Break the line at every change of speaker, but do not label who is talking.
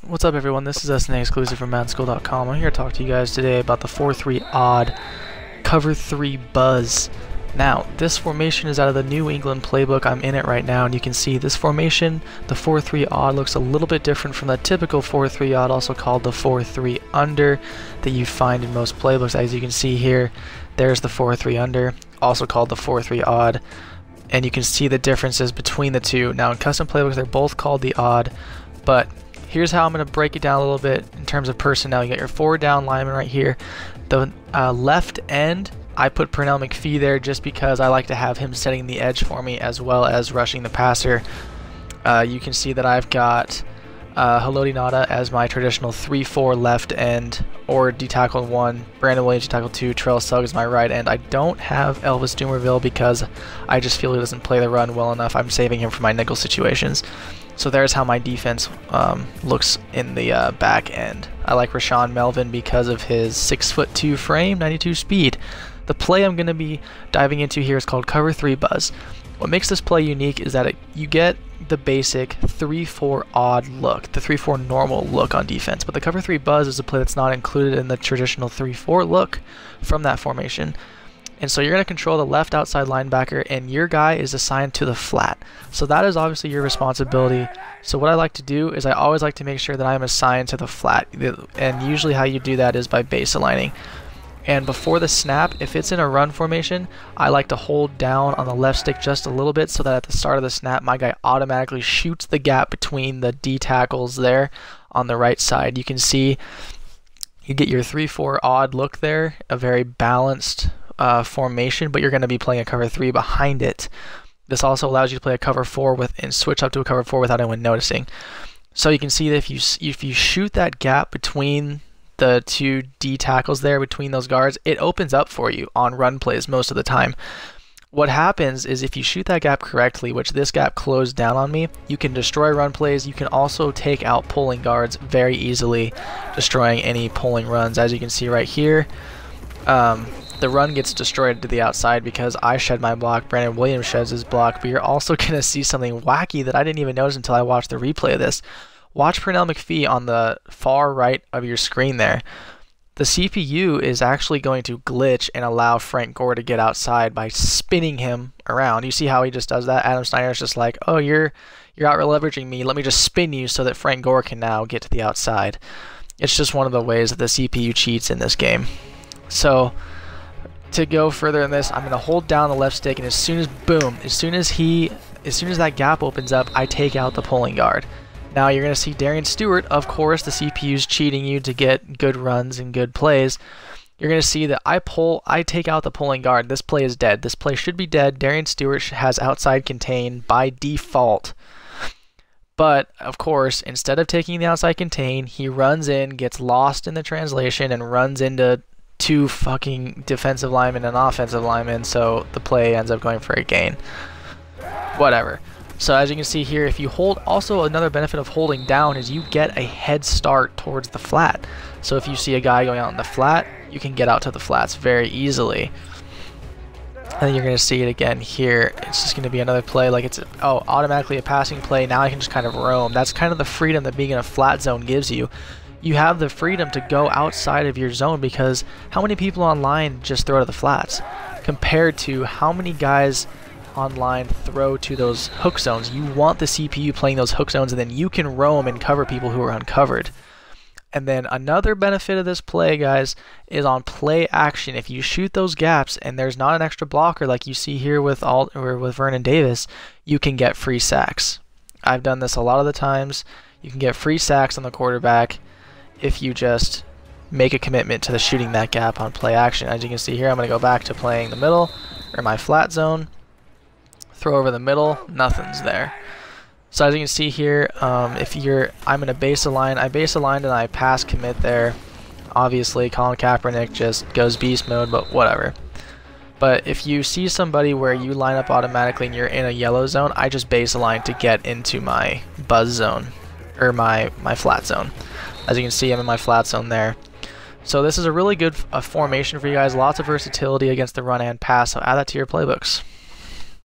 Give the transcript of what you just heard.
What's up, everyone? This is SNA exclusive from MaddenSchool.com. I'm here to talk to you guys today about the 4-3 odd cover 3 buzz. Now, this formation is out of the New England playbook. I'm in it right now, and you can see this formation, the 4-3 odd, looks a little bit different from the typical 4-3 odd, also called the 4-3 under, that you'd find in most playbooks. As you can see here, there's the 4-3 under, also called the 4-3 odd, and you can see the differences between the two. Now, in custom playbooks, they're both called the odd, but here's how I'm going to break it down a little bit in terms of personnel. You got your 4 down lineman right here. The left end, I put Pernell McPhee there just because I like to have him setting the edge for me as well as rushing the passer. You can see that I've got Haloti Ngata as my traditional 3-4 left end, or D-tackle 1, Brandon Williams D-tackle 2, Terrell Suggs is my right end. I don't have Elvis Dumerville because I just feel he doesn't play the run well enough. I'm saving him for my nickel situations. So there's how my defense looks in the back end. I like Rashawn Melvin because of his 6'2" frame, 92 speed. The play I'm going to be diving into here is called Cover 3 Buzz. What makes this play unique is that you get the basic 3-4 odd look, the 3-4 normal look on defense, but the Cover 3 Buzz is a play that's not included in the traditional 3-4 look from that formation. And so you're going to control the left outside linebacker, and your guy is assigned to the flat. So that is obviously your responsibility. So what I like to do is I always like to make sure that I'm assigned to the flat. And usually how you do that is by base aligning. And before the snap, if it's in a run formation, I like to hold down on the left stick just a little bit so that at the start of the snap, my guy automatically shoots the gap between the D tackles there on the right side. You can see you get your 3-4 odd look there, a very balanced formation, but you're going to be playing a cover 3 behind it. This also allows you to play a cover 4 and switch up to a cover 4 without anyone noticing. So you can see that if you shoot that gap between the two D tackles there, between those guards, it opens up for you on run plays most of the time. What happens is if you shoot that gap correctly, which this gap closed down on me, you can destroy run plays. You can also take out pulling guards very easily, destroying any pulling runs. As you can see right here, the run gets destroyed to the outside because I shed my block, Brandon Williams sheds his block, but you're also going to see something wacky that I didn't even notice until I watched the replay of this. Watch Pernell McPhee on the far right of your screen there. The CPU is actually going to glitch and allow Frank Gore to get outside by spinning him around. You see how he just does that? Adam Snyder's just like, oh, you're out leveraging me. Let me just spin you so that Frank Gore can now get to the outside. It's just one of the ways that the CPU cheats in this game. So to go further in this, I'm going to hold down the left stick, and as soon as that gap opens up, I take out the pulling guard. Now you're going to see Darian Stewart, of course, the CPU's cheating you to get good runs and good plays. You're going to see that I take out the pulling guard. This play is dead. This play should be dead. Darian Stewart has outside contain by default. But, of course, instead of taking the outside contain, he runs in, gets lost in the translation, and runs into 2 fucking defensive linemen and offensive linemen, so the play ends up going for a gain. Whatever. So as you can see here, if you hold, also another benefit of holding down is you get a head start towards the flat. So if you see a guy going out in the flat, you can get out to the flats very easily. And then you're going to see it again here. It's just going to be another play, like it's automatically a passing play. Now I can just kind of roam. That's kind of the freedom that being in a flat zone gives you. You have the freedom to go outside of your zone, because how many people online just throw to the flats compared to how many guys online throw to those hook zones? You want the CPU playing those hook zones, and then you can roam and cover people who are uncovered. And then another benefit of this play, guys, is on play action. If you shoot those gaps and there's not an extra blocker like you see here with Vernon Davis, you can get free sacks. I've done this a lot of the times. You can get free sacks on the quarterback if you just make a commitment to shooting that gap on play action. As you can see here, I'm going to go back to playing the middle, or my flat zone. Throw over the middle, nothing's there. So as you can see here, I'm in a base align. I base aligned and I pass commit there. Obviously, Colin Kaepernick just goes beast mode, but whatever. But if you see somebody where you line up automatically and you're in a yellow zone, I just base align to get into my buzz zone, or my flat zone. As you can see, I'm in my flat zone there. So this is a really good formation for you guys. Lots of versatility against the run and pass, so add that to your playbooks.